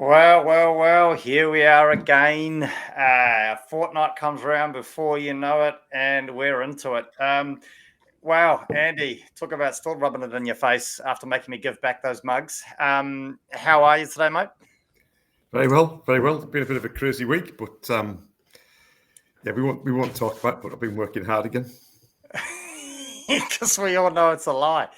Well, here we are again. A fortnight comes around before you know it, and we're into it. Wow, Andy, talk about still rubbing it in your face after making me give back those mugs. How are you today, mate? Very well, very well. It's been a bit of a crazy week, but yeah, we won't talk about it, but I've been working hard again. Because we all know it's a lie.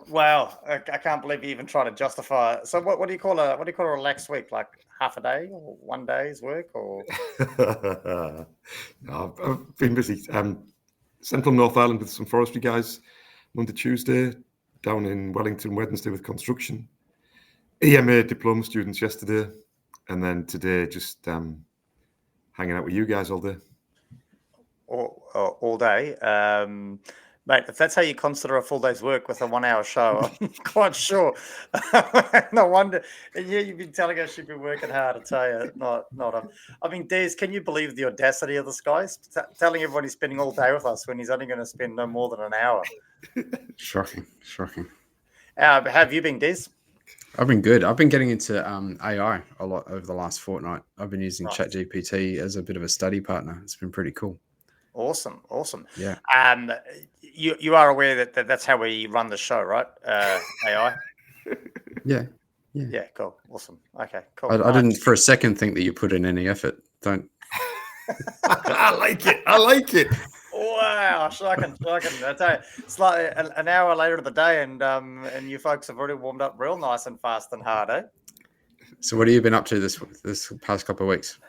Well, I can't believe you even try to justify it. So, what do you call a relaxed week? Like half a day or one day's work, or No, I've been busy. Central North Island with some forestry guys, Monday, Tuesday, down in Wellington, Wednesday with construction. EMA diploma students yesterday, and then today just hanging out with you guys all day. all day? Mate, if that's how you consider a full day's work with a 1 hour show, I'm quite sure. No wonder. And yeah, you've been telling us you've been working hard. I tell you, not. I mean, Des, can you believe the audacity of this guy? Telling everyone he's spending all day with us when he's only going to spend no more than an hour. Shocking. Have you been, Des? I've been good. I've been getting into AI a lot over the last fortnight. I've been using Nice. ChatGPT as a bit of a study partner. It's been pretty cool. Awesome. Yeah. You are aware that that's how we run the show, right? AI. Yeah. Yeah. Cool. Awesome. Okay. Cool. I didn't for a second think that you put in any effort. Don't. I like it. Wow, shocking. I tell you, it's like an hour later of the day, and you folks have already warmed up real nice and fast and hard, eh? So, what have you been up to this past couple of weeks?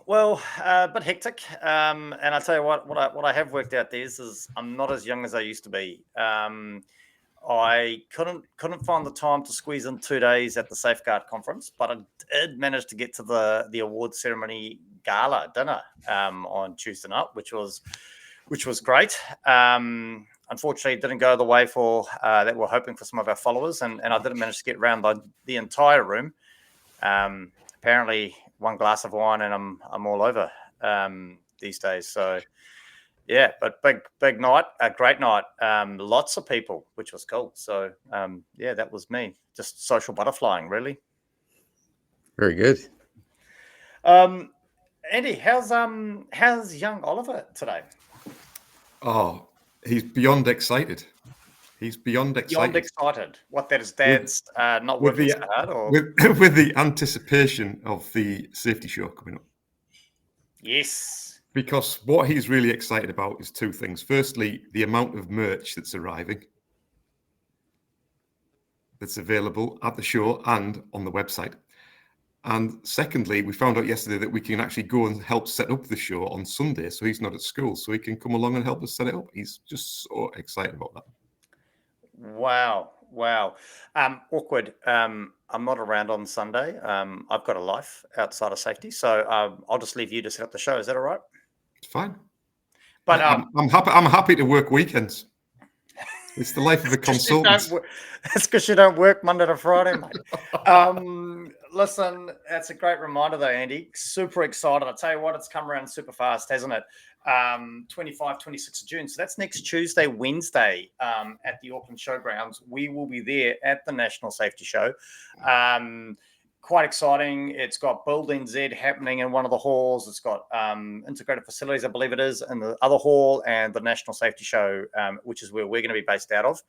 Well, a bit hectic. And I tell you what I have worked out, Des, is I'm not as young as I used to be. I couldn't find the time to squeeze in 2 days at the Safeguard conference, but I did manage to get to the awards ceremony gala dinner on Tuesday night, which was great. Unfortunately, it didn't go the way for that we're hoping for some of our followers, and I didn't manage to get around the entire room. Apparently, one glass of wine and I'm all over these days. So yeah, but big night, a great night. Lots of people, which was cool. So yeah, that was me. Just social butterflying, really. Very good. Andy, how's young Oliver today? Oh, he's beyond excited. Beyond excited. What, that his dad's not working so hard, or with the anticipation of the safety show coming up. Yes. Because what he's really excited about is two things. Firstly, the amount of merch that's arriving, that's available at the show and on the website. And secondly, we found out yesterday that we can actually go and help set up the show on Sunday. So he's not at school, so he can come along and help us set it up. He's just so excited about that. Wow. Awkward. I'm not around on Sunday. I've got a life outside of safety, so I'll just leave you to set up the show. Is that all right? It's fine. But I'm happy to work weekends. It's the life of a consultant. That's because you don't work Monday to Friday, mate. Listen, that's a great reminder, though, Andy. Super excited. I tell you what, it's come around super fast, hasn't it? 25, 26 of June. So that's next Tuesday, Wednesday at the Auckland Showgrounds. We will be there at the National Safety Show. Quite exciting. It's got Build NZ happening in one of the halls. It's got integrated facilities, I believe it is, in the other hall, and the National Safety Show, which is where we're going to be based out of.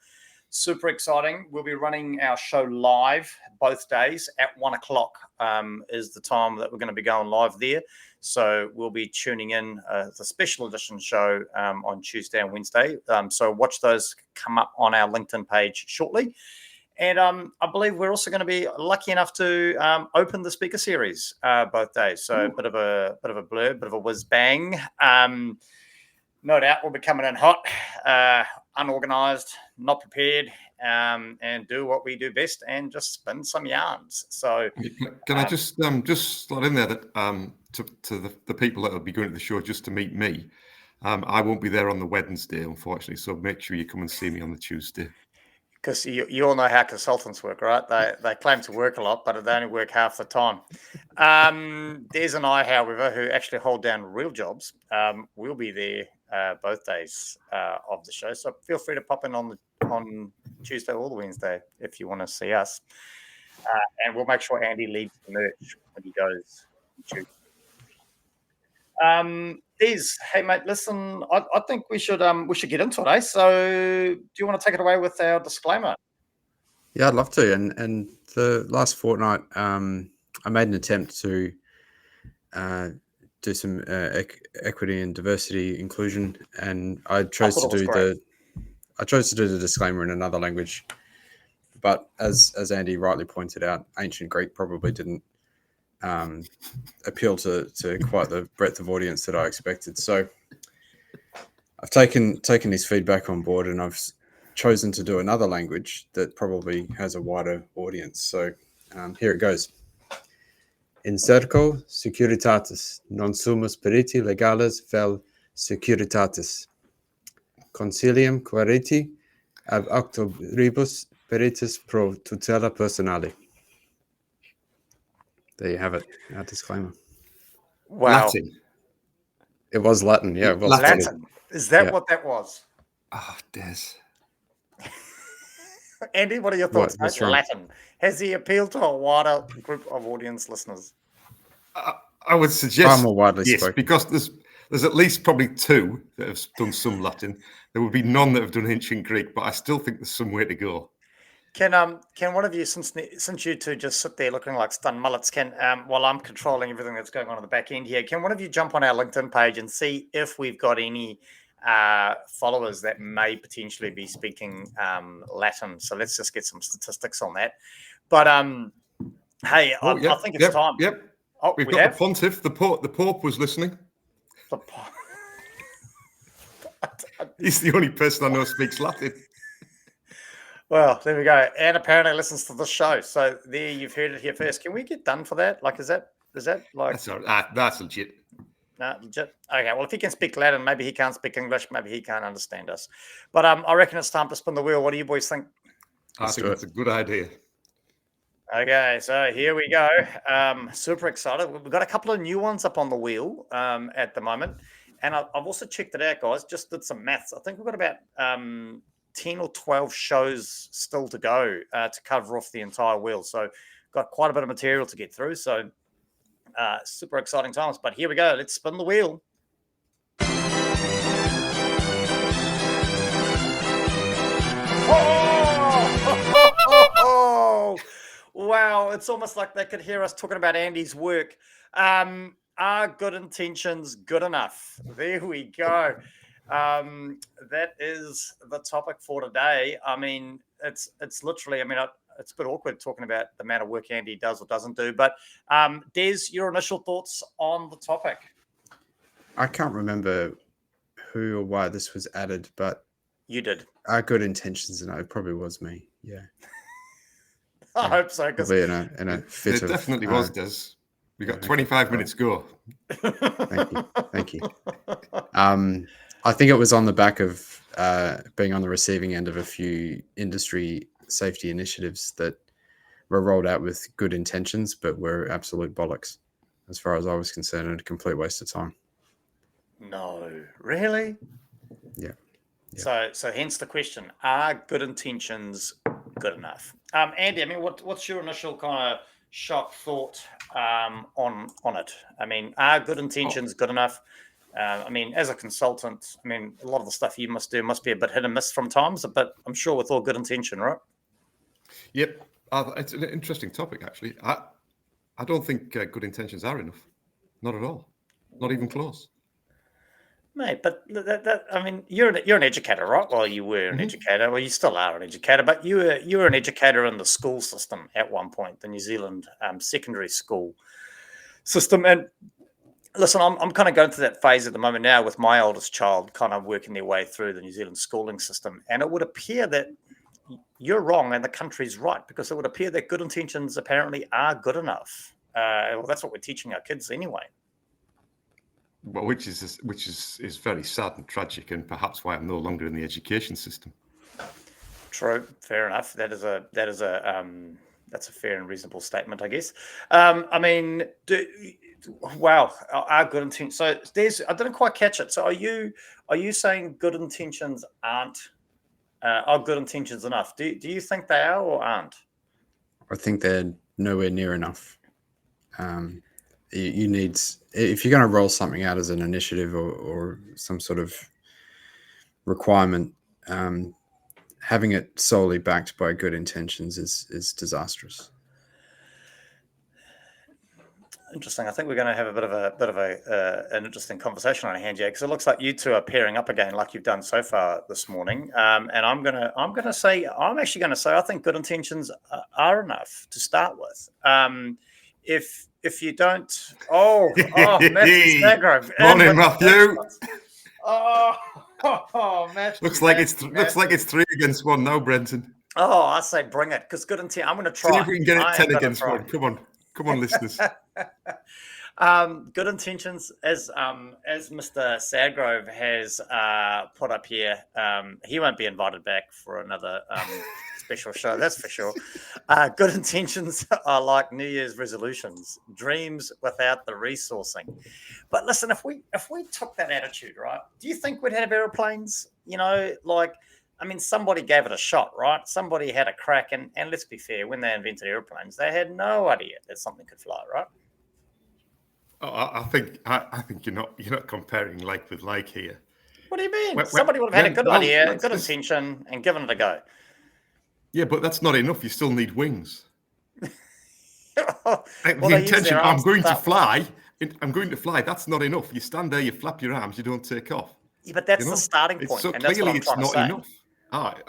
Super exciting. We'll be running our show live both days at 1:00 is the time that we're going to be going live there. So we'll be tuning in the special edition show on Tuesday and Wednesday. So watch those come up on our LinkedIn page shortly. And I believe we're also going to be lucky enough to open the speaker series both days. So a bit of a blur, bit of a whiz bang. No doubt we'll be coming in hot, unorganized, not prepared, and do what we do best and just spin some yarns. So can I just slot in there that to the people that will be going to the show just to meet me, I won't be there on the Wednesday, unfortunately. So make sure you come and see me on the Tuesday. Because you all know how consultants work, right? They claim to work a lot, but they only work half the time. Des and I, however, who actually hold down real jobs, we'll be there both days of the show. So feel free to pop in on Tuesday or the Wednesday if you want to see us. and we'll make sure Andy leaves the merch when he goes. Des, hey mate, listen, I think we should get into it, eh? So, do you want to take it away with our disclaimer? Yeah, I'd love to. And the last fortnight, I made an attempt to do some equity and diversity inclusion, and I chose to do the disclaimer in another language. But as Andy rightly pointed out, ancient Greek probably didn't appeal to quite the breadth of audience that I expected. So I've taken his feedback on board, and I've chosen to do another language that probably has a wider audience. So here it goes. In Circo securitatis non sumus periti legales vel securitatis. Concilium queriti ab octobribus peritus pro tutela personale. There you have it. Our disclaimer. Wow. Latin. It was Latin. Yeah, it was Latin. Is that what that was? Oh, Des. Andy, what are your thoughts? What's wrong? Latin. Has he appealed to a wider group of audience listeners? I would suggest Far more widely yes, spoken. because there's at least probably 2 that have done some Latin. There would be none that have done ancient Greek, but I still think there's some way to go. Can one of you, since you two just sit there looking like stunned mullets, while I'm controlling everything that's going on in the back end here, can one of you jump on our LinkedIn page and see if we've got any followers that may potentially be speaking Latin? So let's just get some statistics on that. But hey, I think it's time. Yep. Oh, We've got the pontiff. The Pope was listening. He's the only person I know speaks Latin. Well, there we go. And apparently listens to the show. So there, you've heard it here first. Can we get done for that? Like, is that like... That's all right. That's legit. No, legit. Okay, well, if he can speak Latin, maybe he can't speak English, maybe he can't understand us. But I reckon it's time to spin the wheel. What do you boys think? I think that's a good idea. Okay, so here we go. Super excited. We've got a couple of new ones up on the wheel at the moment. And I've also checked it out, guys. Just did some maths. I think we've got about 10 or 12 shows still to go to cover off the entire wheel. So got quite a bit of material to get through. So super exciting times. But here we go. Let's spin the wheel. Oh, wow. It's almost like they could hear us talking about Andy's work. Are good intentions good enough? There we go. That is the topic for today. I mean, it's literally, it's a bit awkward talking about the amount of work Andy does or doesn't do. But Des, your initial thoughts on the topic? I can't remember who or why this was added, but you did. Our good intentions, and it probably was me. Yeah. I hope so. Probably in a fit it definitely was, Des. We got 25 minutes go. Thank you. I think it was on the back of being on the receiving end of a few industry safety initiatives that were rolled out with good intentions, but were absolute bollocks, as far as I was concerned, and a complete waste of time. No, really? Yeah. So hence the question: are good intentions good enough? Andy, what's your initial kind of shock thought on it? Are good intentions good enough? As a consultant, a lot of the stuff you must do must be a bit hit and miss from times, but I'm sure with all good intention, right? Yep. It's an interesting topic, actually. I don't think good intentions are enough. Not at all. Not even close. Mate, but you're an educator, right? Well, you were an educator. Well, you still are an educator, but you were an educator in the school system at one point, the New Zealand secondary school system. And listen, I'm kind of going through that phase at the moment now with my oldest child kind of working their way through the New Zealand schooling system. And it would appear that you're wrong and the country's right, because it would appear that good intentions apparently are good enough. Well, that's what we're teaching our kids anyway. Well, which is very sad and tragic, and perhaps why I'm no longer in the education system. True, fair enough. That's a fair and reasonable statement, I guess. Wow, our good intentions. So, I didn't quite catch it. So, are you saying good intentions are good intentions enough? Do you think they are or aren't? I think they're nowhere near enough. You need, if you're going to roll something out as an initiative or some sort of requirement, having it solely backed by good intentions is disastrous. Interesting. I think we're going to have a bit of an interesting conversation on our hand, because it looks like you two are pairing up again, like you've done so far this morning. And I'm actually going to say I think good intentions are enough to start with. If you don't, Matthew Stagrove. Morning, Matthew. Matthew. Looks like it's 3 against 1 now, Brenton. Oh, I say bring it, because good intent. I'm going to try. See if we can get it 10 against 1. Come on, listeners. Good intentions, as Mr. Sadgrove has put up here. He won't be invited back for another special show, that's for sure. Good intentions are like New Year's resolutions, dreams without the resourcing. But listen, if we took that attitude, right, do you think we'd have airplanes? Somebody gave it a shot, right? Somebody had a crack, and let's be fair, when they invented airplanes, they had no idea that something could fly, right? Oh, I think you're not comparing like with like here. What do you mean? Somebody would have had a good idea, good intention, and given it a go. Yeah, but that's not enough. You still need wings. The intention, I'm going to fly. That's not enough. You stand there, you flap your arms, you don't take off. Yeah, but that's the starting point. So clearly it's not enough.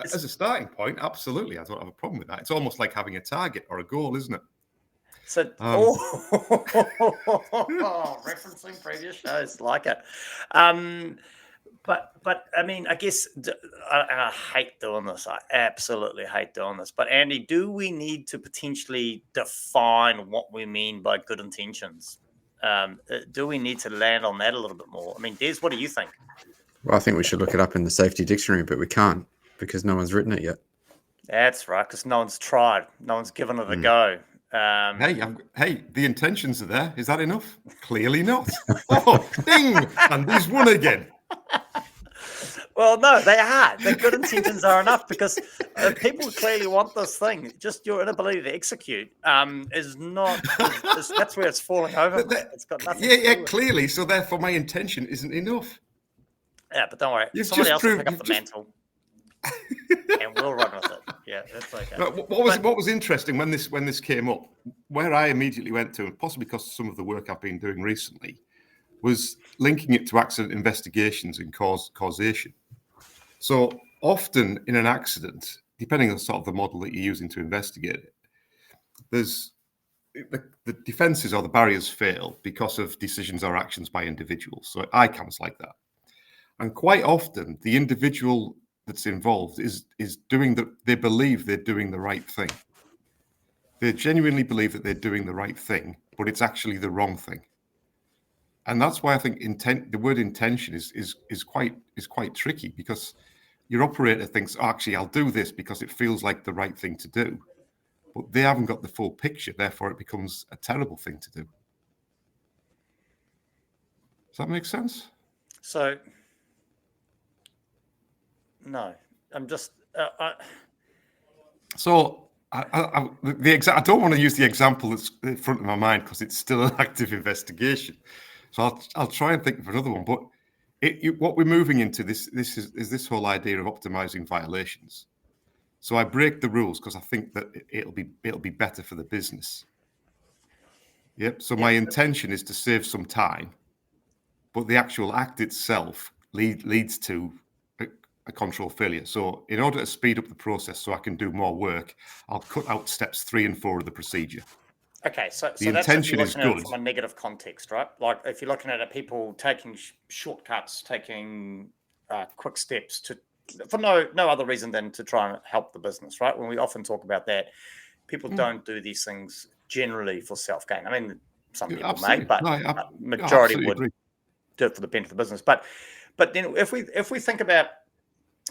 As a starting point, absolutely. I don't have a problem with that. It's almost like having a target or a goal, isn't it? So, referencing previous shows, like it. But I guess I hate doing this. I absolutely hate doing this. But Andy, do we need to potentially define what we mean by good intentions? Do we need to land on that a little bit more? Des, what do you think? Well, I think we should look it up in the safety dictionary, but we can't because no one's written it yet. That's right, because no one's tried. No one's given it a go. Hey, the intentions are there. Is that enough? Clearly not. Ding! And he's won again. Well, no, they are. The good intentions are enough because people clearly want this thing. Just your inability to execute is not. That's where it's falling over. It's got nothing. Yeah, clearly. So therefore, my intention isn't enough. Yeah, but don't worry. Somebody else will pick up the mantle, and we'll run with it. Yeah, that's okay. What was interesting when this came up, where I immediately went to, and possibly because of some of the work I've been doing recently, was linking it to accident investigations and causation. So often in an accident, depending on sort of the model that you're using to investigate it, there's the defenses or the barriers fail because of decisions or actions by individuals. So ICAM's like that. And quite often the individual that's involved is doing they believe they're doing the right thing. They genuinely believe that they're doing the right thing, but it's actually the wrong thing. And that's why I think the word intention is quite tricky, because your operator thinks, actually, I'll do this because it feels like the right thing to do. But they haven't got the full picture, therefore it becomes a terrible thing to do. Does that make sense? So, no, I'm just... I don't want to use the example that's in front of my mind because it's still an active investigation. So I'll try and think of another one. But what we're moving into is this whole idea of optimizing violations. So I break the rules because I think that it'll be better for the business. Yep. So my intention is to save some time, but the actual act itself leads to a control failure. So in order to speed up the process so I can do more work, I'll cut out steps 3 and 4 of the procedure. Okay, so the intention is good from a negative context, right? Like if you're looking at it, people taking shortcuts, taking quick steps for no other reason than to try and help the business, right? When we often talk about that, people don't do these things generally for self-gain. Some people may, but majority would do it for the benefit of the business. But then if we think about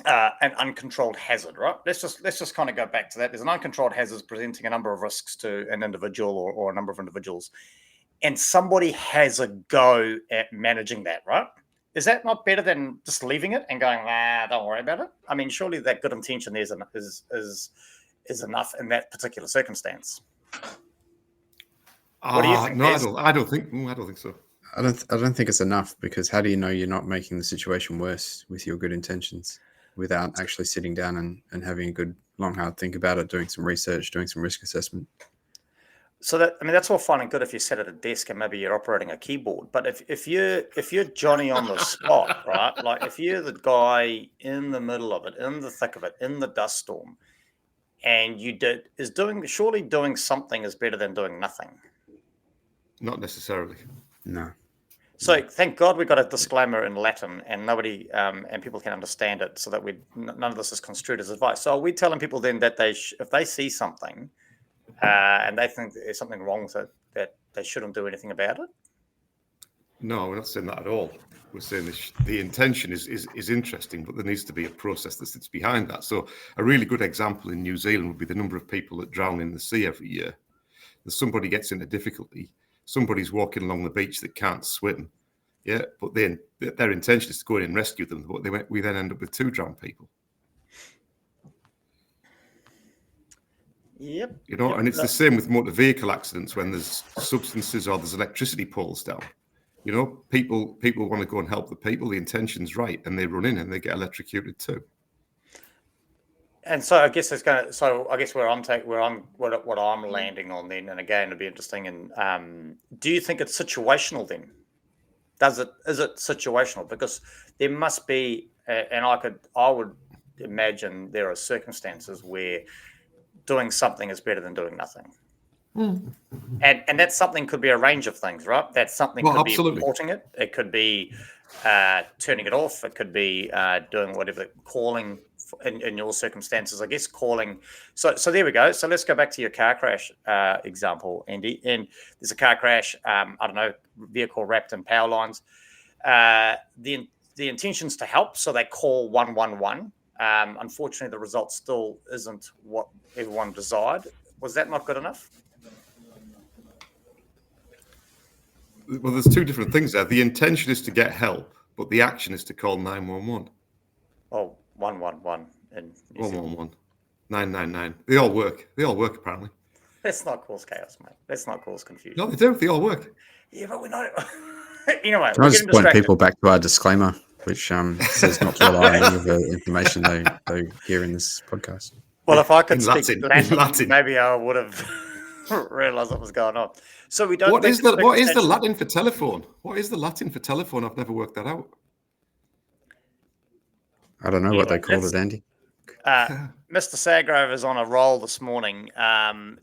an uncontrolled hazard, right? Let's just kind of go back to that. There's an uncontrolled hazard presenting a number of risks to an individual or a number of individuals, and somebody has a go at managing that, right? Is that not better than just leaving it and going, don't worry about it? Surely that good intention is is enough in that particular circumstance. What do you think? No, I don't think so. I don't think it's enough, because how do you know you're not making the situation worse with your good intentions without actually sitting down and having a good long hard think about it, doing some research, doing some risk assessment? So that's all fine and good if you sit at a desk and maybe you're operating a keyboard. But if you're Johnny on the spot, right? Like if you're the guy in the middle of it, in the thick of it, in the dust storm, and surely doing something is better than doing nothing. Not necessarily. No. So thank God we got a disclaimer in Latin, and nobody and people can understand it, so that none of this is construed as advice. So are we telling people then that if they see something and they think there's something wrong with it, that they shouldn't do anything about it? No, we're not saying that at all. We're saying the intention is interesting, but there needs to be a process that sits behind that. So a really good example in New Zealand would be the number of people that drown in the sea every year. If somebody gets into difficulty, somebody's walking along the beach that can't swim, yeah, but then their intention is to go in and rescue them, but we then end up with 2 drowned people. Yep. And it's the same with motor vehicle accidents when there's substances or there's electricity poles down. People want to go and help the people. The intention's right, and they run in and they get electrocuted too. And so I guess where I'm landing on then, and again, it'd be interesting. And do you think it's situational then? Is it situational? Because there must be, and I would imagine there are circumstances where doing something is better than doing nothing. And that something could be a range of things, right? That something could absolutely. Be reporting it. It could be turning it off. It could be doing whatever, calling in your circumstances, I guess, calling. So there we go. So let's go back to your car crash example, Andy. And there's a car crash, I don't know, vehicle wrapped in power lines. The intention's to help, so they call 111. Unfortunately, the result still isn't what everyone desired. Was that not good enough? Well, there's 2 different things there. The intention is to get help, but the action is to call 911. Oh, 111 and 111, 999. They all work. Apparently. Let's not cause chaos, mate. Let's not cause confusion. No, they do. They all work. Yeah, but we're not. Anyway, Can I just point people back to our disclaimer, which says not to rely on any of the information they hear in this podcast. Well, if I could in speak Latin, maybe I would have realised what was going on. So we don't. What is the Latin for telephone? What is the Latin for telephone? I've never worked that out. I don't know what they called it, Andy. Mr. Sagrove is on a roll this morning.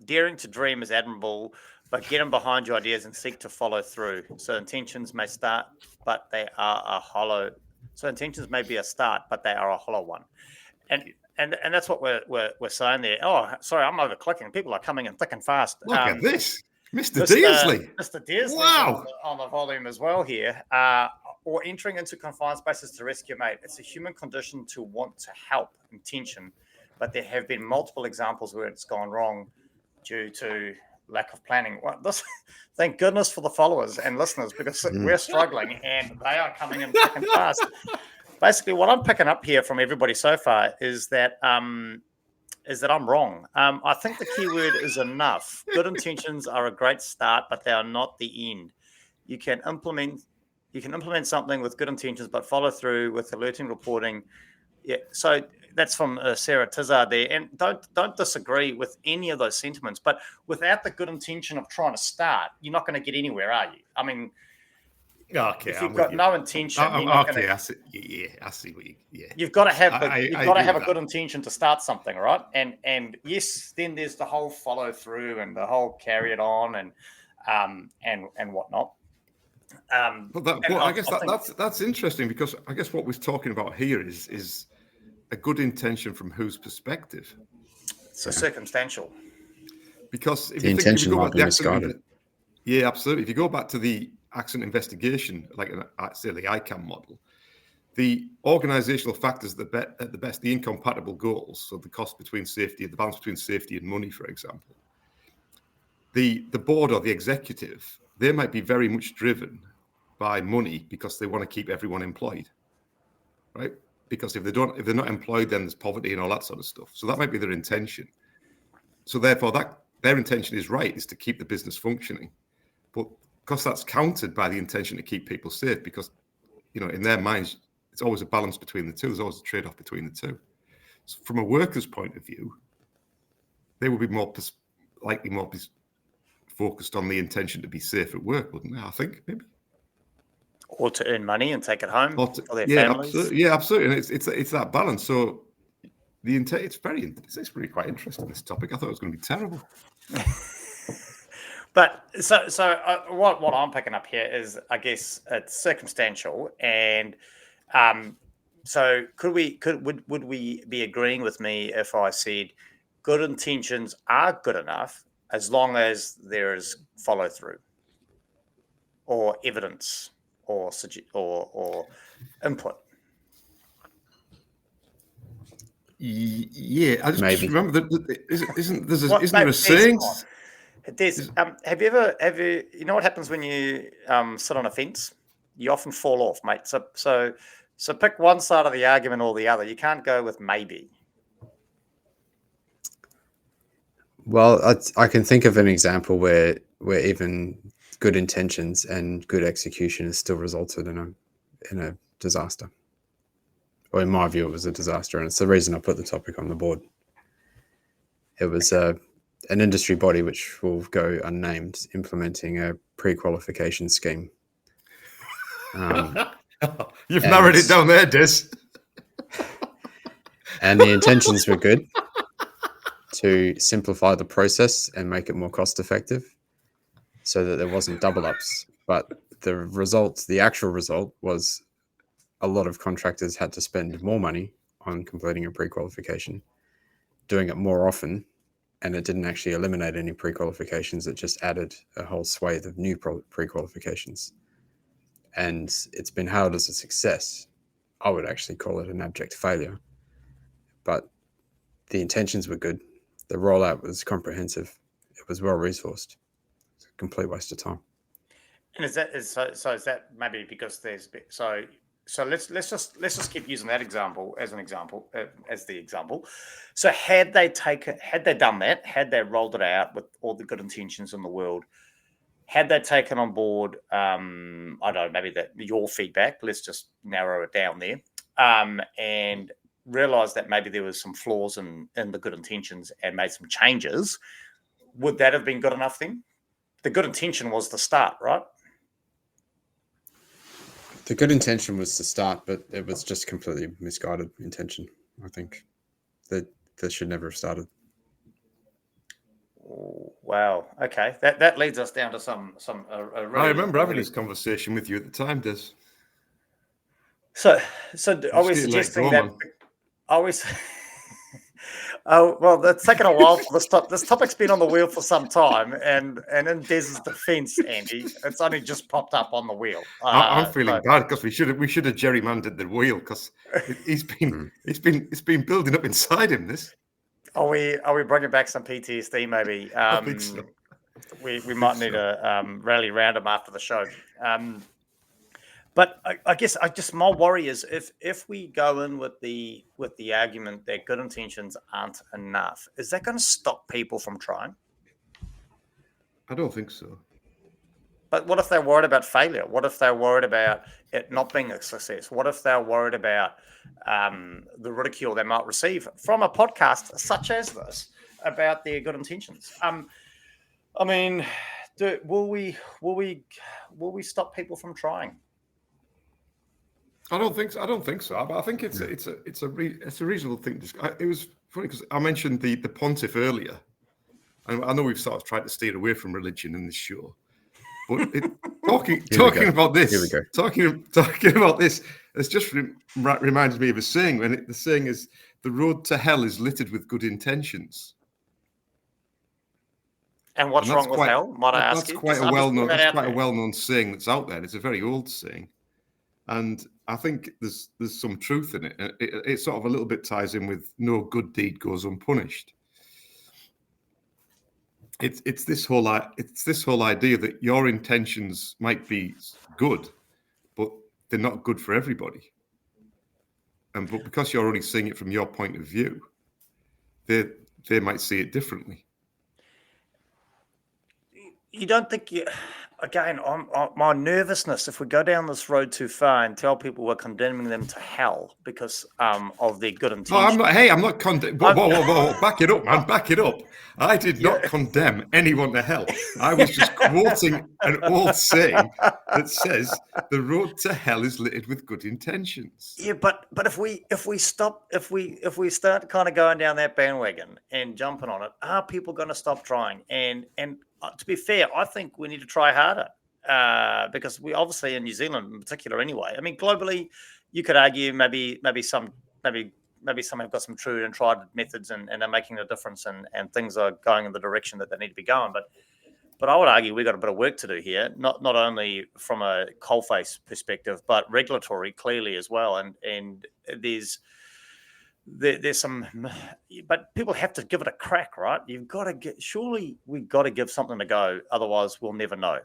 Daring to dream is admirable, but get in behind your ideas and seek to follow through. So intentions may start, but they are a hollow. So intentions may be a start, but they are a hollow one. And that's what we're saying there. Oh, sorry, I'm over clicking. People are coming in thick and fast. Look at this, Mr. Dearsley. Mr. Dearsley, wow, on the volume as well here. Or entering into confined spaces to rescue a mate. It's a human condition to want to help, intention, but there have been multiple examples where it's gone wrong due to lack of planning. Well, thank goodness for the followers and listeners, because we're struggling and they are coming in thick and fast. Basically, what I'm picking up here from everybody so far is that I'm wrong. I think the key word is enough. Good intentions are a great start, but they are not the end. You can implement something with good intentions, but follow through with alerting, reporting. Yeah, so that's from Sarah Tizard there, and don't disagree with any of those sentiments. But without the good intention of trying to start, you're not going to get anywhere, are you? I mean, okay, if you've got no intention, I see what you. Yeah, you've got to have a good intention to start something, right? And yes, then there's the whole follow through and the whole carry it on and whatnot. I guess that's interesting, because I guess what we're talking about here is a good intention from whose perspective? So circumstantial. Because if the intention might be misguided. Yeah, absolutely. If you go back to the accident investigation, like say the ICAM model, the organisational factors at the best, the incompatible goals, so the cost between safety, the balance between safety and money, for example. The board or the executive, they might be very much driven by money because they want to keep everyone employed, right? Because if they're not employed, then there's poverty and all that sort of stuff. So that might be their intention. So therefore, that their intention is right, is to keep the business functioning. But because that's countered by the intention to keep people safe, because, in their minds, it's always a balance between the two. There's always a trade-off between the two. So from a worker's point of view, they would be more focused on the intention to be safe at work, wouldn't they? I think maybe. Or to earn money and take it home for their yeah, families. Absolutely. And it's that balance. So the intent, it's really quite interesting, this topic. I thought it was going to be terrible. But what I'm picking up here is, I guess, it's circumstantial, and so would we be agreeing with me if I said good intentions are good enough as long as there is follow through, or evidence, or input? Yeah, I just Maybe. remember that isn't there a saying? Have you ever you know what happens when you sit on a fence? You often fall off, mate. So pick one side of the argument or the other. You can't go with maybe. Well, I can think of an example where even good intentions and good execution has still resulted in a disaster. Or in my view, it was a disaster, and it's the reason I put the topic on the board. It was an industry body, which will go unnamed, implementing a pre-qualification scheme. You've narrowed it down there, Des. And the intentions were good, to simplify the process and make it more cost effective so that there wasn't double ups. But the actual result was a lot of contractors had to spend more money on completing a pre-qualification, doing it more often, and it didn't actually eliminate any pre-qualifications. It just added a whole swathe of new pre-qualifications. And it's been hailed as a success. I would actually call it an abject failure. But the intentions were good. The rollout was comprehensive. It was well resourced. It's a complete waste of time. And is that maybe because there's so let's just keep using that example as the example. So had they done that, had they rolled it out with all the good intentions in the world, had they taken on board, I don't know, maybe your feedback, let's just narrow it down there, and realized that maybe there was some flaws in the good intentions and made some changes, would that have been good enough then? The good intention was the start, right? The good intention was to start, but it was just completely misguided intention. I think that should never have started. Wow. Okay. That leads us down to some. Really, I remember having this conversation with you at the time, Des. So are we suggesting that? Always. Oh well, it's taken a while for this topic's been on the wheel for some time, and in Des's defence, Andy, it's only just popped up on the wheel. I'm feeling bad because we should have gerrymandered the wheel because it's been building up inside him. This. Are we bringing back some PTSD? Maybe. I think so. We might need to rally round him after the show. But I guess my worry is if we go in with the argument that good intentions aren't enough, is that going to stop people from trying? I don't think so. But what if they're worried about failure? What if they're worried about it not being a success? What if they're worried about the ridicule they might receive from a podcast such as this about their good intentions? I mean, will we stop people from trying? I don't think so. But I think it's a reasonable thing. It was funny because I mentioned the pontiff earlier, and I know we've sort of tried to steer away from religion in this show, but talking about this, it just reminds me of a saying. The saying is, "The road to hell is littered with good intentions." And what's wrong with hell? Might I ask you? That's quite a well-known saying that's out there. It's a very old saying. And I think there's some truth in it. It sort of a little bit ties in with no good deed goes unpunished. It's this whole idea that your intentions might be good, but they're not good for everybody. But because you're only seeing it from your point of view, they might see it differently. you don't think you again my nervousness if we go down this road too far and tell people we're condemning them to hell because of their good No, intentions. I'm not. Hey, I'm not condemning. Whoa! Back it up, man! Back it up. I did not condemn anyone to hell. I was just quoting an old saying that says the road to hell is littered with good intentions. Yeah, but if we start kind of going down that bandwagon and jumping on it, are people going to stop trying? And to be fair, I think we need to try harder because we obviously in New Zealand in particular, anyway. I mean, globally, you could argue maybe some have got some true and tried methods and are making a difference and things are going in the direction that they need to be going, But I would argue we've got a bit of work to do here, not only from a coalface perspective, but regulatory clearly as well. And there's some, but people have to give it a crack, right? You've got to surely we've got to give something a go, otherwise we'll never know.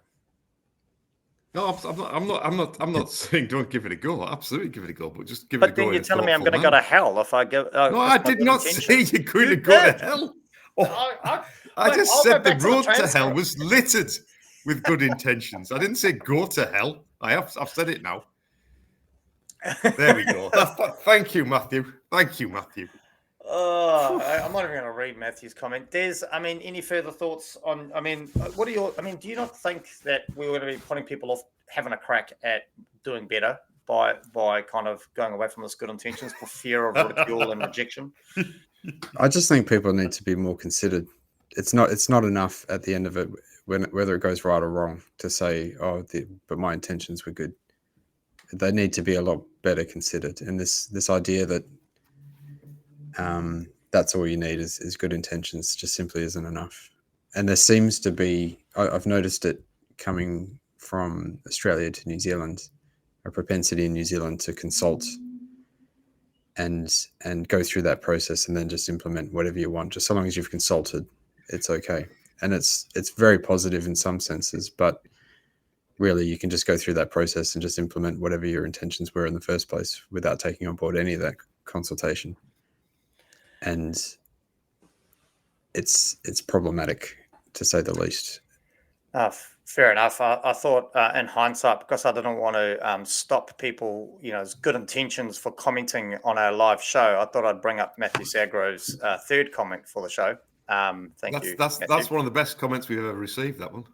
No, I'm not saying don't give it a go. Absolutely give it a go, but just give it a go. But then you're telling me I'm going to go to hell if I go. No, I did not say you're going to go to hell. Oh, I just said the road to hell was littered with good intentions. I didn't say go to hell. I've said it now. There we go. Thank you, Matthew. Thank you, Matthew. I'm not even going to read Matthew's comment. Des, I mean, any further thoughts on? I mean, do you not think that we were going to be putting people off having a crack at doing better by kind of going away from those good intentions for fear of ridicule and rejection? I just think people need to be more considered. It's not enough at the end of it, whether it goes right or wrong, to say, but my intentions were good. They need to be a lot better considered. And this idea that that's all you need is good intentions just simply isn't enough. And there seems to be, I've noticed it coming from Australia to New Zealand, a propensity in New Zealand to consult and go through that process and then just implement whatever you want. Just so long as you've consulted, it's okay. And it's very positive in some senses, but really you can just go through that process and just implement whatever your intentions were in the first place without taking on board any of that consultation. And it's problematic, to say the least. Fair enough. I thought in hindsight, because I didn't want to stop people, good intentions for commenting on our live show, I thought I'd bring up Matthew Sagro's third comment for the show. Thank you. That's one of the best comments we've ever received, that one.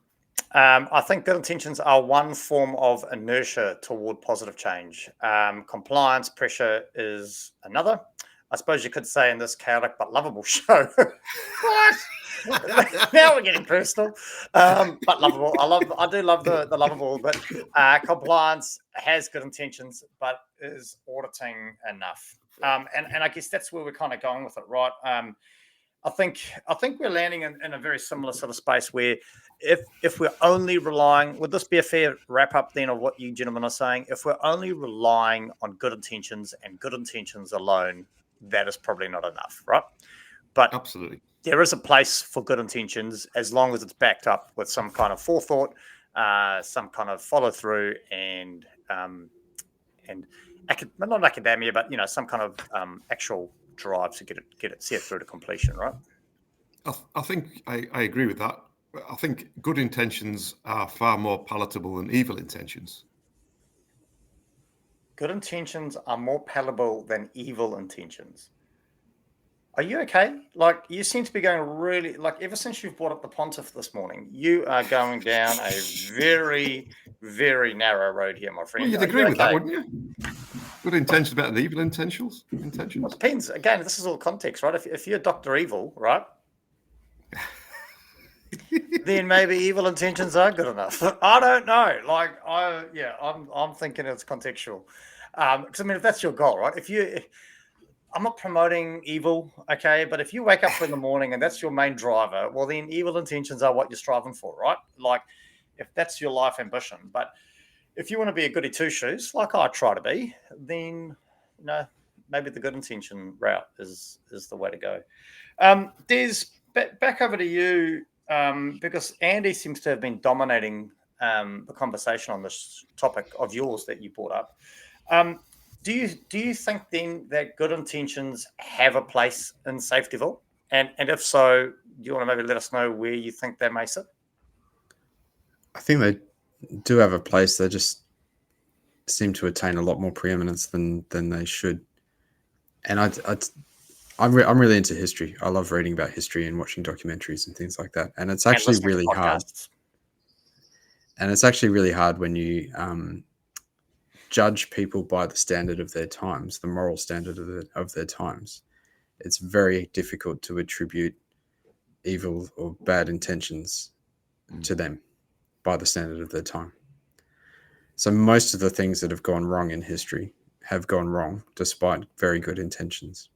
I think good intentions are one form of inertia toward positive change. Compliance pressure is another. I suppose you could say in this chaotic but lovable show. What? Now we're getting personal, but lovable. I do love the lovable, but compliance has good intentions, but is auditing enough? And I guess that's where we're kind of going with it, right? I think we're landing in a very similar sort of space where if we're only relying, would this be a fair wrap up then of what you gentlemen are saying? If we're only relying on good intentions and good intentions alone, that is probably not enough, right? But absolutely, there is a place for good intentions as long as it's backed up with some kind of forethought, some kind of follow through, and not academia, but some kind of actual drive to get it set through to completion, right? I think I agree with that. I think good intentions are far more palatable than evil intentions. Good intentions are more palatable than evil intentions. Are you okay? Like, you seem to be going really, like, ever since you've brought up the pontiff this morning, you are going down a very, very narrow road here, my friend. Well, you'd agree with that, wouldn't you? Good intentions better than evil intentions? Well, it depends. Again, this is all context, right? If you're Dr. Evil, right? Then maybe evil intentions are good enough. I don't know. Like, I'm thinking it's contextual. Because I mean, if that's your goal, right? I'm not promoting evil, okay? But if you wake up in the morning and that's your main driver, well, then evil intentions are what you're striving for, right? Like, if that's your life ambition. But if you want to be a goody two shoes, like I try to be, then maybe the good intention route is the way to go. Des, back over to you. Because Andy seems to have been dominating the conversation on this topic of yours that you brought up. Do you think then that good intentions have a place in Safetyville? And if so, do you want to maybe let us know where you think they may sit? I think they do have a place. They just seem to attain a lot more preeminence than they should. And I'm really into history. I love reading about history and watching documentaries and things like that. And it's actually really hard. And it's actually really hard when you judge people by the standard of their times, the moral standard of their times. It's very difficult to attribute evil or bad intentions to them by the standard of their time. So most of the things that have gone wrong in history have gone wrong despite very good intentions.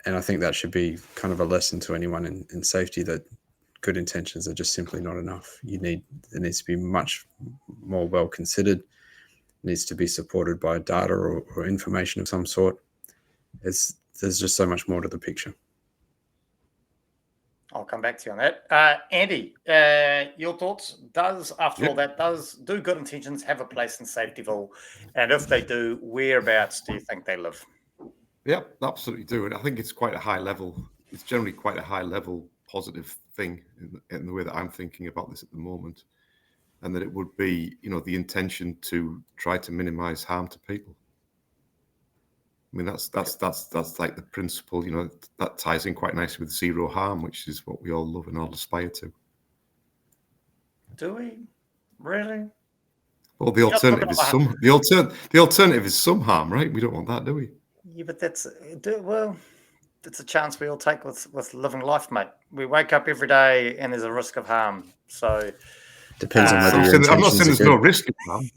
And I think that should be kind of a lesson to anyone in safety, that good intentions are just simply not enough. It needs to be much more well considered. It needs to be supported by data or information of some sort. There's just so much more to the picture. I'll come back to you on that. Andy, your thoughts? Does do good intentions have a place in Safetyville? And if they do, whereabouts do you think they live? Yeah, absolutely do. And I think it's quite a high level. It's generally quite a high level positive thing in the way that I'm thinking about this at the moment. And that it would be, the intention to try to minimize harm to people. I mean, that's like the principle, that ties in quite nicely with zero harm, which is what we all love and all aspire to. Do we really? Well, the alternative is some harm, right? We don't want that, do we? Yeah, but that's a chance we all take with living life, mate. We wake up every day and there's a risk of harm. So depends on whether your intentions I'm not saying there's no risk of harm.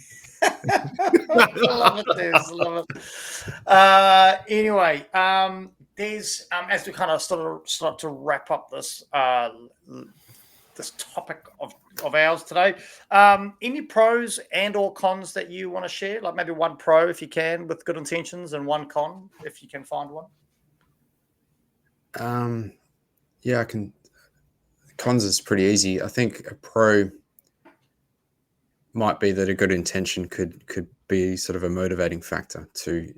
Love it. Anyway, there's as we kind of start to wrap up this this topic of ours today. Any pros and or cons that you want to share? Like maybe one pro if you can with good intentions, and one con if you can find one. Yeah, I can. Cons is pretty easy. I think a pro might be that a good intention could be sort of a motivating factor to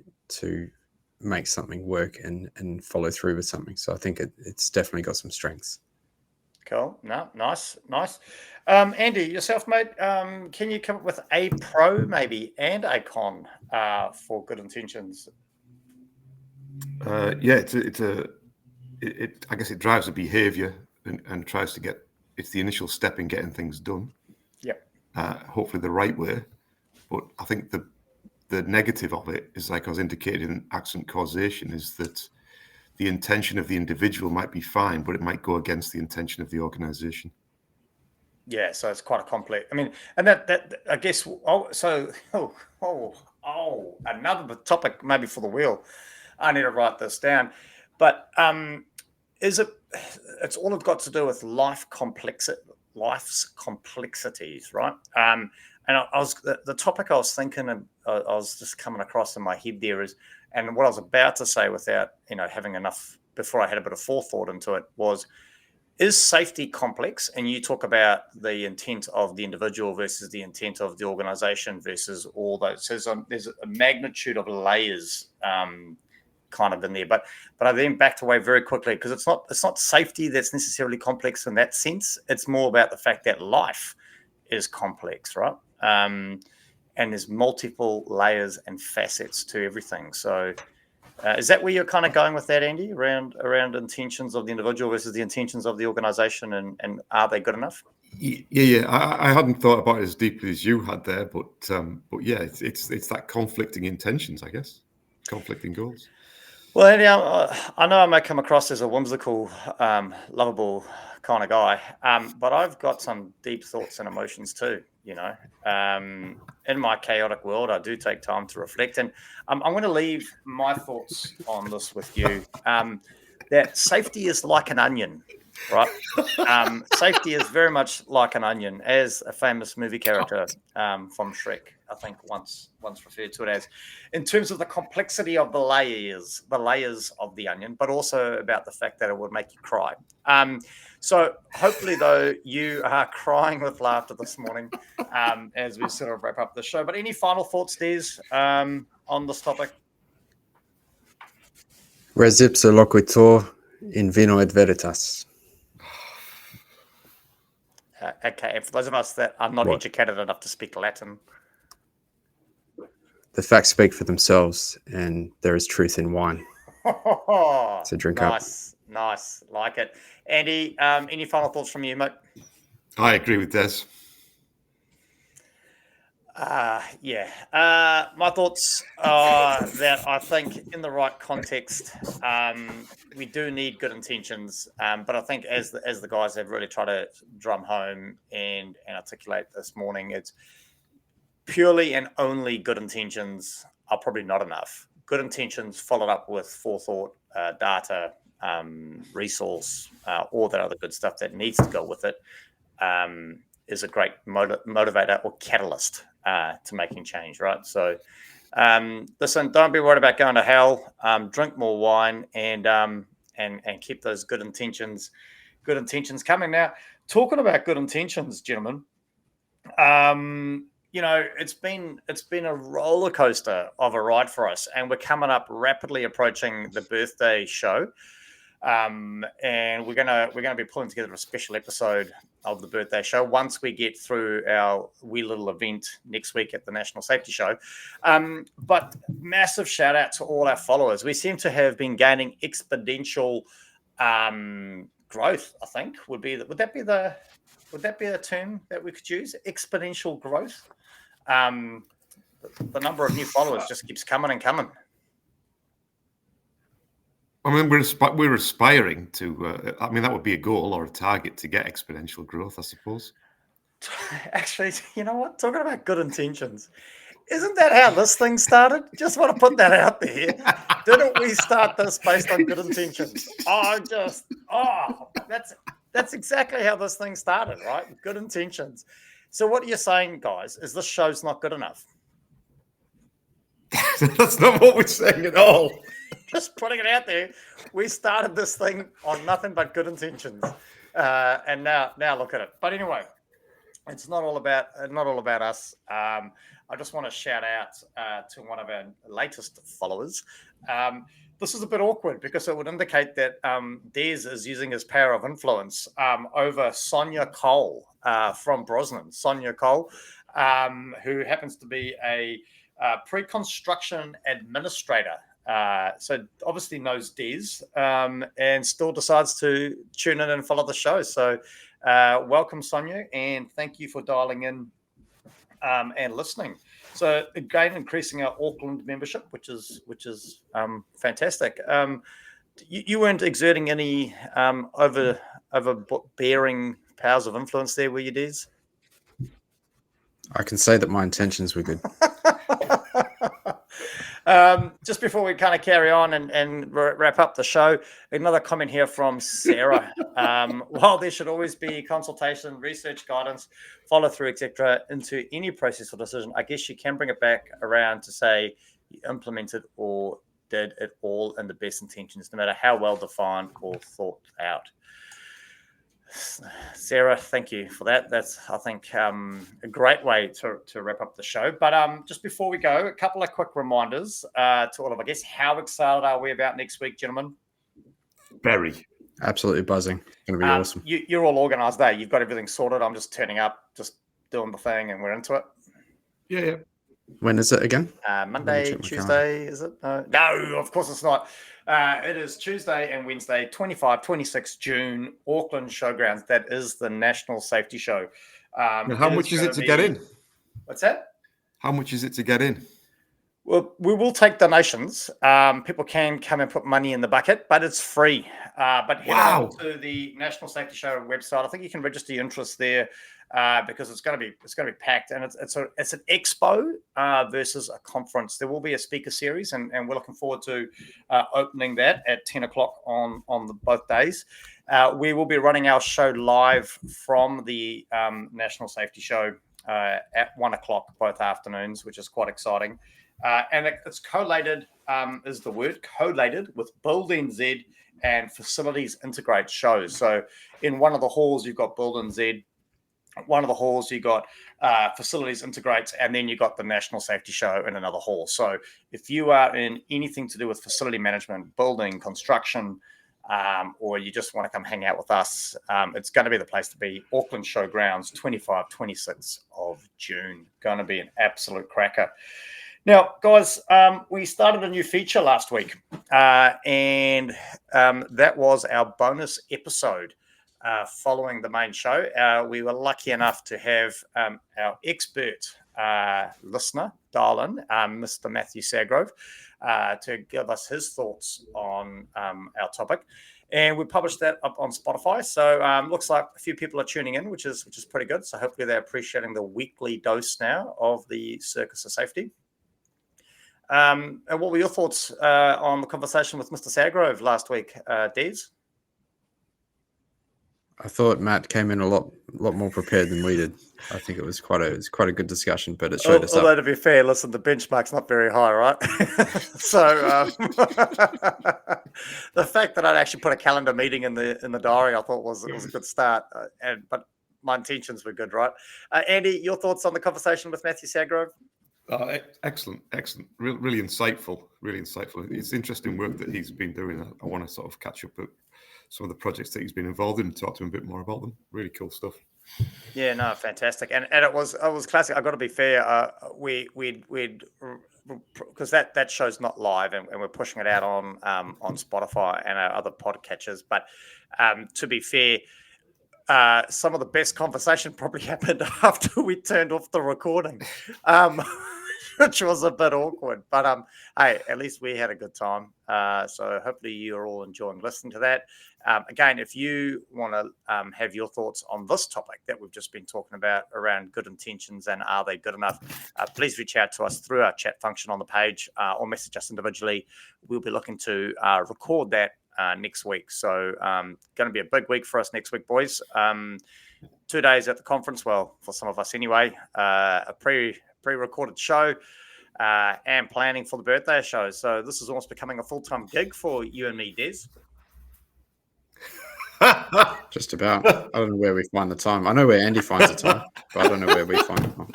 make something work and follow through with something. So I think it's definitely got some strengths. Cool. No, nice. Andy, yourself, mate, can you come up with a pro maybe and a con for good intentions? Yeah, I guess it drives the behavior and tries to get, it's the initial step in getting things done. Yep. Hopefully the right way. But I think the negative of it is, like I was indicating in accident causation, is that the intention of the individual might be fine, but it might go against the intention of the organization. Yeah, so it's quite a complex. I mean, and that I guess. Another topic maybe for the wheel. I need to write this down, but is it? It's all got to do with life's complexities, right? And I was the topic I was thinking, and I was just coming across in my head there is, and what I was about to say without having enough before I had a bit of forethought into it was, is safety complex? And you talk about the intent of the individual versus the intent of the organization versus all those. So there's a magnitude of layers kind of in there, but I then backed away very quickly because it's not safety that's necessarily complex in that sense. It's more about the fact that life is complex, right? And there's multiple layers and facets to everything. So is that where you're kind of going with that, Andy, around intentions of the individual versus the intentions of the organization, and are they good enough? Yeah. I hadn't thought about it as deeply as you had there, but yeah, it's that conflicting intentions, I guess, conflicting goals. Well, Andy, I know I may come across as a whimsical, lovable kind of guy, but I've got some deep thoughts and emotions too. In my chaotic world, I do take time to reflect, and I'm going to leave my thoughts on this with you. That safety is like an onion, right? Safety is very much like an onion, as a famous movie character from Shrek, I think, once referred to it as, in terms of the complexity of the layers of the onion, but also about the fact that it would make you cry. So hopefully, though, you are crying with laughter this morning as we sort of wrap up the show. But any final thoughts, Des, on this topic? Res ipsa loquitur in vino et veritas. Okay, for those of us that are not What? educated enough to speak Latin. The facts speak for themselves, and there is truth in wine. So drink up. Nice, like it. Andy, any final thoughts from you, mate? I agree with Des. My thoughts are that I think in the right context, we do need good intentions. But I think as the guys have really tried to drum home and articulate this morning, it's purely and only good intentions are probably not enough. Good intentions followed up with forethought, data, resource, all that other good stuff that needs to go with it, is a great motivator or catalyst to making change, right? So, listen, don't be worried about going to hell. Drink more wine and keep those good intentions coming. Now, talking about good intentions, gentlemen, it's been a roller coaster of a ride for us, and we're coming up rapidly approaching the birthday show. And we're gonna be pulling together a special episode of the birthday show once we get through our wee little event next week at the National Safety Show. But massive shout out to all our followers. We seem to have been gaining exponential growth. I think would that be a term that we could use? Exponential growth. The number of new followers just keeps coming and coming. I mean, we're aspiring to. I mean, that would be a goal or a target to get exponential growth, I suppose. Actually, you know what? Talking about good intentions, isn't that how this thing started? Just want to put that out there. Didn't we start this based on good intentions? That's exactly how this thing started, right? Good intentions. So what you're saying, guys, is this show's not good enough? That's not what we're saying at all. Just putting it out there. We started this thing on nothing but good intentions, and now look at it. But anyway, it's not all about us. I just want to shout out to one of our latest followers. This is a bit awkward because it would indicate that Des is using his power of influence over Sonia Cole from Brosnan. Sonia Cole, who happens to be a pre-construction administrator. So obviously knows Des and still decides to tune in and follow the show. So welcome, Sonia, and thank you for dialing in and listening. So again, increasing our Auckland membership, which is fantastic. You weren't exerting any overbearing powers of influence there, were you, Des? I can say that my intentions were good. Just before we kind of carry on and wrap up the show, another comment here from Sarah. While there should always be consultation, research, guidance, follow through, etc., into any process or decision, I guess you can bring it back around to say you implemented or did it all in the best intentions, no matter how well defined or thought out. Sarah, thank you for that. That's, I think, a great way to wrap up the show. But just before we go, a couple of quick reminders to all of our guests. How excited are we about next week, gentlemen? Very. Absolutely buzzing. Going to be awesome. You're all organised there. You've got everything sorted. I'm just turning up, just doing the thing, and we're into it. Yeah. When is it again? Monday, Tuesday, is it? No, of course it's not. It is Tuesday and Wednesday, 25, 26 June, Auckland Showgrounds. That is the National Safety Show. And how much is it to get in? What's that? How much is it to get in? Well, we will take donations. People can come and put money in the bucket, but it's free. But head on to the National Safety Show website. I think you can register your interest there because it's going to be packed, and it's an expo versus a conference. There will be a speaker series, and we're looking forward to opening that at 10 o'clock on both days. We will be running our show live from the National Safety Show at 1 o'clock both afternoons, which is quite exciting. And it's collated, is the word, collated with Build NZ and Facilities Integrate shows. So in one of the halls, you've got Build NZ. One of the halls, you got Facilities Integrate, and then you got the National Safety Show in another hall. So if you are in anything to do with facility management, building, construction, or you just want to come hang out with us, it's going to be the place to be. Auckland Showgrounds, 25, 26 of June. Going to be an absolute cracker. Now, guys, we started a new feature last week, and that was our bonus episode following the main show. We were lucky enough to have our expert listener, Darlin, Mr. Matthew Sagrove, to give us his thoughts on our topic. And we published that up on Spotify. So looks like a few people are tuning in, which is pretty good. So hopefully they're appreciating the weekly dose now of the Circus of Safety. And what were your thoughts on the conversation with Mr. Sagrove last week, Des? I thought Matt came in a lot more prepared than we did. I think it was quite a good discussion, but it showed us up. Although to be fair, listen, the benchmark's not very high, right? So the fact that I'd actually put a calendar meeting in the diary, I thought was a good start. But my intentions were good, right? Andy, your thoughts on the conversation with Matthew Sagrove? Excellent. Really insightful. It's interesting work that he's been doing. I want to sort of catch up at some of the projects that he's been involved in and talk to him a bit more about them. Really cool stuff. Yeah, no, fantastic. And it was classic. I've got to be fair. We'd because that show's not live and we're pushing it out on Spotify and our other podcatchers. But to be fair, some of the best conversation probably happened after we turned off the recording, which was a bit awkward. But hey, at least we had a good time. So hopefully you're all enjoying listening to that. Again, if you want to have your thoughts on this topic that we've just been talking about around good intentions and are they good enough, please reach out to us through our chat function on the page or message us individually. We'll be looking to record that next week. So going to be a big week for us next week, boys. 2 days at the conference, well, for some of us anyway, a pre-recorded show and planning for the birthday show. So this is almost becoming a full-time gig for you and me, Des. Just about. I don't know where we find the time. I know where Andy finds the time, but I don't know where we find the time.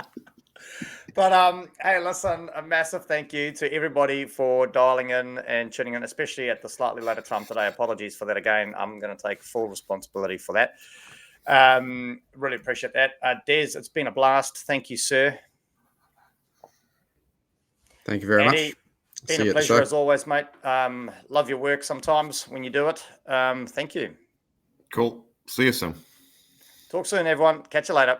But hey, listen, a massive thank you to everybody for dialing in and tuning in, especially at the slightly later time today. Apologies for that again. I'm going to take full responsibility for that. Really appreciate that. Des, it's been a blast. Thank you, sir. Thank you very much. Been a pleasure as always, mate. Love your work sometimes when you do it. Thank you. Cool. See you soon. Talk soon, everyone. Catch you later.